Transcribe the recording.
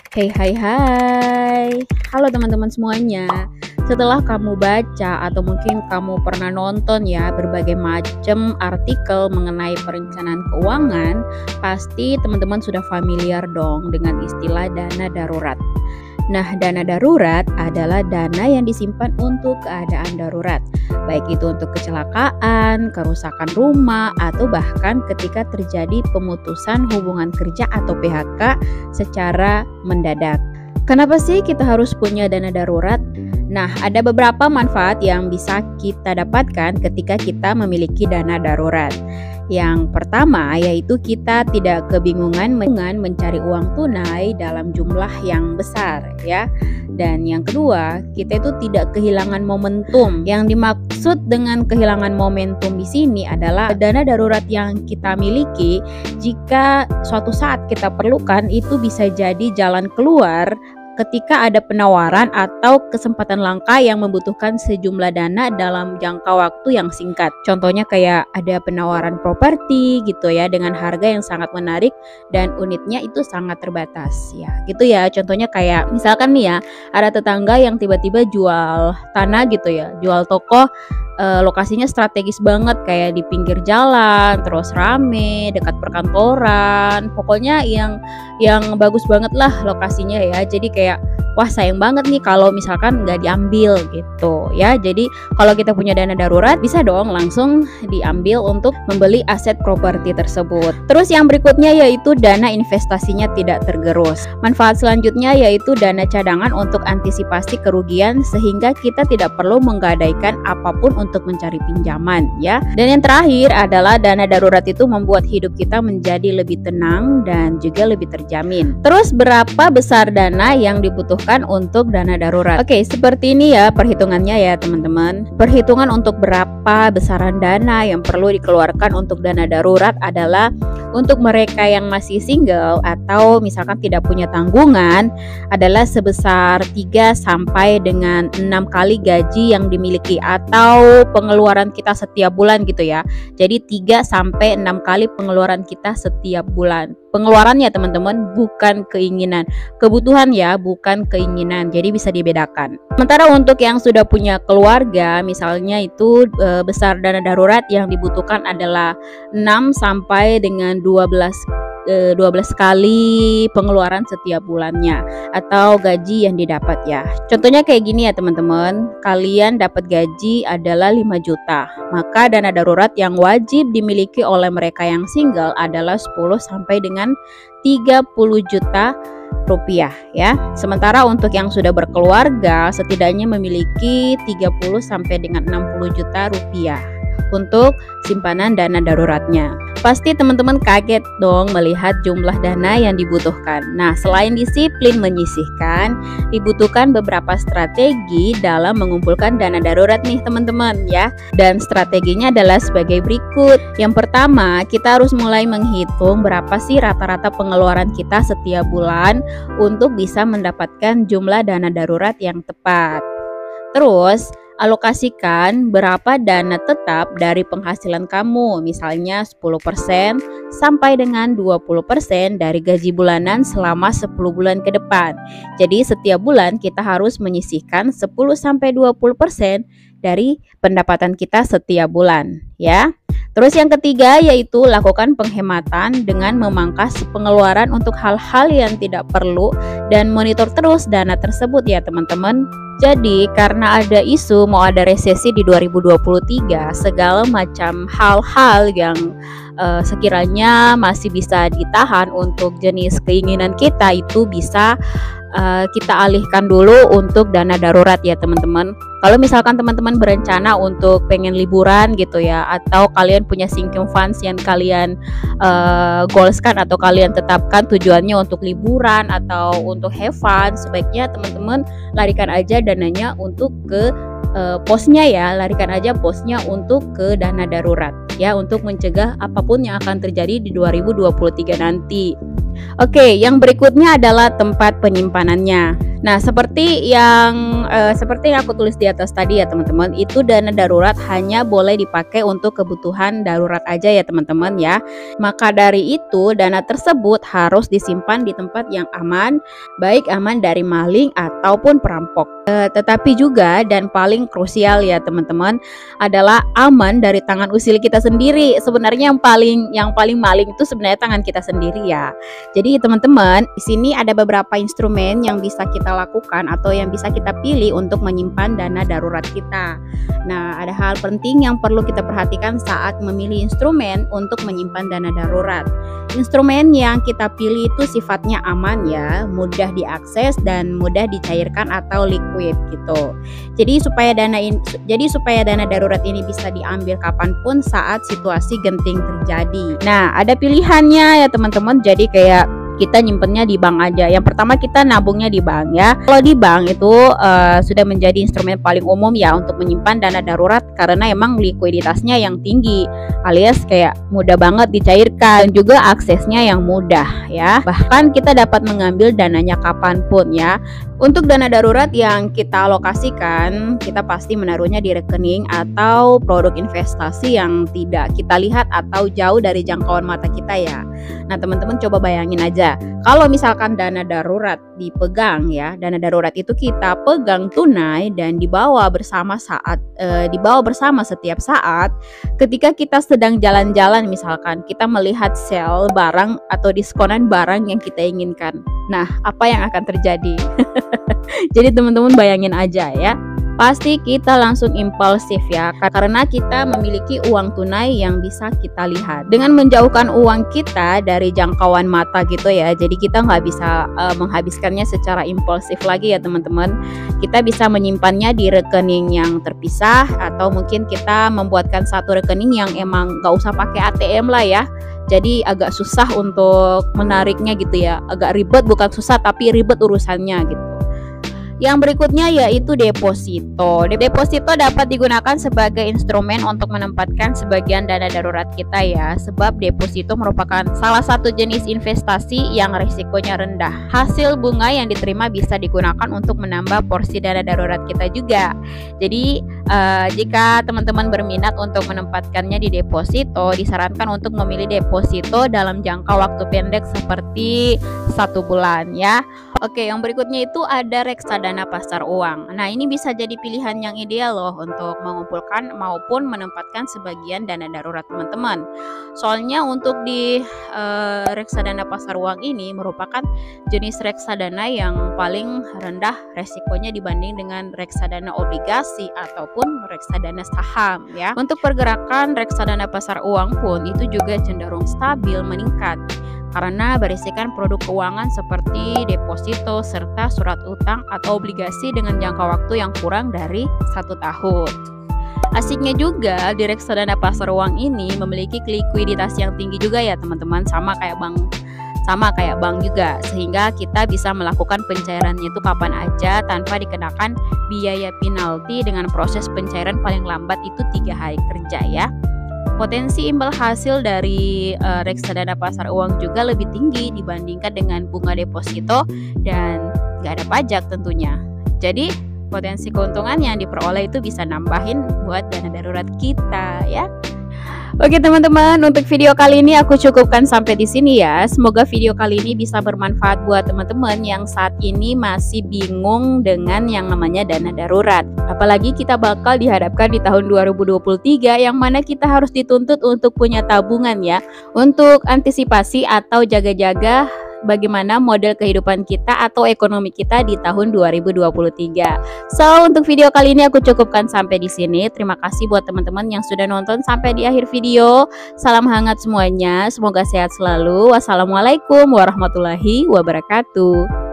Hey, hai, hai. Halo teman-teman semuanya. Setelah kamu baca atau mungkin kamu pernah nonton ya berbagai macam artikel mengenai perencanaan keuangan, pasti teman-teman sudah familiar dong dengan istilah dana darurat. Nah, dana darurat adalah dana yang disimpan untuk keadaan darurat, baik itu untuk kecelakaan, kerusakan rumah, atau bahkan ketika terjadi pemutusan hubungan kerja atau PHK secara mendadak. Kenapa sih kita harus punya dana darurat? Nah, ada beberapa manfaat yang bisa kita dapatkan ketika kita memiliki dana darurat. Yang pertama yaitu kita tidak kebingungan mencari uang tunai dalam jumlah yang besar ya. Dan yang kedua, kita itu tidak kehilangan momentum. Yang dimaksud dengan kehilangan momentum di sini adalah dana darurat yang kita miliki jika suatu saat kita perlukan itu bisa jadi jalan keluar ketika ada penawaran atau kesempatan langka yang membutuhkan sejumlah dana dalam jangka waktu yang singkat. Contohnya kayak ada penawaran properti gitu ya dengan harga yang sangat menarik dan unitnya itu sangat terbatas ya. Gitu ya. Contohnya kayak misalkan nih ya, ada tetangga yang tiba-tiba jual tanah gitu ya, jual toko lokasinya strategis banget kayak di pinggir jalan, terus rame, dekat perkantoran. Pokoknya yang bagus banget lah lokasinya ya. Jadi kayak wah sayang banget nih kalau misalkan nggak diambil gitu ya. Jadi kalau kita punya dana darurat bisa dong langsung diambil untuk membeli aset properti tersebut. Terus yang berikutnya yaitu dana investasinya tidak tergerus. Manfaat selanjutnya yaitu dana cadangan untuk antisipasi kerugian sehingga kita tidak perlu menggadaikan apapun untuk mencari pinjaman ya. Dan yang terakhir adalah dana darurat itu membuat hidup kita menjadi lebih tenang dan juga lebih terjamin. Terus berapa besar dana yang dibutuhkan untuk dana darurat? Oke, seperti ini ya perhitungannya ya teman-teman. Perhitungan untuk berapa besaran dana yang perlu dikeluarkan untuk dana darurat adalah untuk mereka yang masih single atau misalkan tidak punya tanggungan adalah sebesar 3 sampai dengan 6 kali gaji yang dimiliki atau pengeluaran kita setiap bulan gitu ya. Jadi 3 sampai 6 kali pengeluaran kita setiap bulan. Pengeluarannya teman-teman bukan keinginan, kebutuhan ya, bukan keinginan. Jadi bisa dibedakan. Sementara untuk yang sudah punya keluarga, misalnya itu besar dana darurat yang dibutuhkan adalah 6 sampai dengan 12 kali pengeluaran setiap bulannya atau gaji yang didapat ya. Contohnya kayak gini ya teman-teman, kalian dapat gaji adalah 5 juta, maka dana darurat yang wajib dimiliki oleh mereka yang single adalah 10 sampai dengan 30 juta rupiah ya. Sementara untuk yang sudah berkeluarga setidaknya memiliki 30 sampai dengan 60 juta rupiah untuk simpanan dana daruratnya. Pasti teman-teman kaget dong melihat jumlah dana yang dibutuhkan. Nah, selain disiplin menyisihkan, dibutuhkan beberapa strategi dalam mengumpulkan dana darurat nih teman-teman ya. Dan strateginya adalah sebagai berikut. Yang pertama, kita harus mulai menghitung berapa sih rata-rata pengeluaran kita setiap bulan untuk bisa mendapatkan jumlah dana darurat yang tepat. Terus, alokasikan berapa dana tetap dari penghasilan kamu, misalnya 10% sampai dengan 20% dari gaji bulanan selama 10 bulan ke depan. Jadi setiap bulan kita harus menyisihkan 10 sampai 20% dari pendapatan kita setiap bulan, ya. Terus yang ketiga yaitu lakukan penghematan dengan memangkas pengeluaran untuk hal-hal yang tidak perlu dan monitor terus dana tersebut ya teman-teman. Jadi karena ada isu mau ada resesi di 2023, segala macam hal-hal yang sekiranya masih bisa ditahan untuk jenis keinginan kita itu bisa kita alihkan dulu untuk dana darurat ya teman-teman. Kalau misalkan teman-teman berencana untuk pengen liburan gitu ya, atau kalian punya sinking funds yang kalian goalskan atau kalian tetapkan tujuannya untuk liburan atau untuk have fun, sebaiknya teman-teman larikan aja dananya untuk ke posnya ya, larikan aja posnya untuk ke dana darurat ya, untuk mencegah apapun yang akan terjadi di 2023 nanti. Oke, yang berikutnya adalah tempat penyimpanannya. Nah, seperti yang aku tulis di atas tadi ya teman-teman, itu dana darurat hanya boleh dipakai untuk kebutuhan darurat aja ya teman-teman ya. Maka dari itu, dana tersebut harus disimpan di tempat yang aman, baik aman dari maling ataupun perampok. Tetapi juga dan paling krusial ya teman-teman adalah aman dari tangan usil kita sendiri. Sebenarnya yang paling maling itu sebenarnya tangan kita sendiri ya. Jadi teman-teman, di sini ada beberapa instrumen yang bisa kita lakukan atau yang bisa kita pilih untuk menyimpan dana darurat kita. Nah, ada hal penting yang perlu kita perhatikan saat memilih instrumen untuk menyimpan dana darurat. Instrumen yang kita pilih itu sifatnya aman ya, mudah diakses dan mudah dicairkan atau liquid gitu. Jadi supaya dana darurat ini bisa diambil kapanpun saat situasi genting terjadi. Nah, ada pilihannya ya teman-teman. Jadi kayak kita nyimpennya di bank aja. Yang pertama kita nabungnya di bank ya. Kalau di bank itu sudah menjadi instrumen paling umum ya untuk menyimpan dana darurat karena emang likuiditasnya yang tinggi alias kayak mudah banget dicairkan dan juga aksesnya yang mudah ya. Bahkan kita dapat mengambil dananya kapanpun ya. Untuk dana darurat yang kita alokasikan, kita pasti menaruhnya di rekening atau produk investasi yang tidak kita lihat atau jauh dari jangkauan mata kita ya. Nah teman-teman coba bayangin aja, kalau misalkan dana darurat dipegang ya, dana darurat itu kita pegang tunai dan dibawa bersama setiap saat. Ketika kita sedang jalan-jalan misalkan, kita melihat sale barang atau diskonan barang yang kita inginkan. Nah, apa yang akan terjadi? Jadi teman-teman bayangin aja ya. Pasti kita langsung impulsif ya, karena kita memiliki uang tunai yang bisa kita lihat. Dengan menjauhkan uang kita dari jangkauan mata gitu ya, jadi kita nggak bisa menghabiskannya secara impulsif lagi ya teman-teman. Kita bisa menyimpannya di rekening yang terpisah, atau mungkin kita membuatkan satu rekening yang emang nggak usah pakai ATM lah ya. Jadi agak susah untuk menariknya gitu ya, agak ribet, bukan susah tapi ribet urusannya gitu. Yang berikutnya yaitu deposito. Deposito dapat digunakan sebagai instrumen untuk menempatkan sebagian dana darurat kita ya, sebab deposito merupakan salah satu jenis investasi yang risikonya rendah. Hasil bunga yang diterima bisa digunakan untuk menambah porsi dana darurat kita juga. Jadi jika teman-teman berminat untuk menempatkannya di deposito, disarankan untuk memilih deposito dalam jangka waktu pendek seperti 1 bulan ya. Oke, yang berikutnya itu ada reksadana pasar uang. Nah, ini bisa jadi pilihan yang ideal loh untuk mengumpulkan maupun menempatkan sebagian dana darurat teman-teman. Soalnya untuk di reksadana pasar uang ini merupakan jenis reksadana yang paling rendah resikonya dibanding dengan reksadana obligasi ataupun reksadana saham ya. Untuk pergerakan reksadana pasar uang pun itu juga cenderung stabil meningkat, karena berisikan produk keuangan seperti deposito serta surat utang atau obligasi dengan jangka waktu yang kurang dari 1 tahun. Asiknya juga di reksadana pasar uang ini memiliki likuiditas yang tinggi juga ya teman-teman, sama kayak bank juga, sehingga kita bisa melakukan pencairannya itu kapan aja tanpa dikenakan biaya penalti dengan proses pencairan paling lambat itu 3 hari kerja ya. Potensi imbal hasil dari reksadana pasar uang juga lebih tinggi dibandingkan dengan bunga deposito dan gak ada pajak tentunya. Jadi potensi keuntungan yang diperoleh itu bisa nambahin buat dana darurat kita ya. Oke teman-teman, untuk video kali ini aku cukupkan sampai di sini ya. Semoga video kali ini bisa bermanfaat buat teman-teman yang saat ini masih bingung dengan yang namanya dana darurat. Apalagi kita bakal dihadapkan di tahun 2023 yang mana kita harus dituntut untuk punya tabungan ya, untuk antisipasi atau jaga-jaga bagaimana model kehidupan kita atau ekonomi kita di tahun 2023. So, untuk video kali ini aku cukupkan sampai di sini. Terima kasih buat teman-teman yang sudah nonton sampai di akhir video. Salam hangat semuanya. Semoga sehat selalu. Wassalamualaikum warahmatullahi wabarakatuh.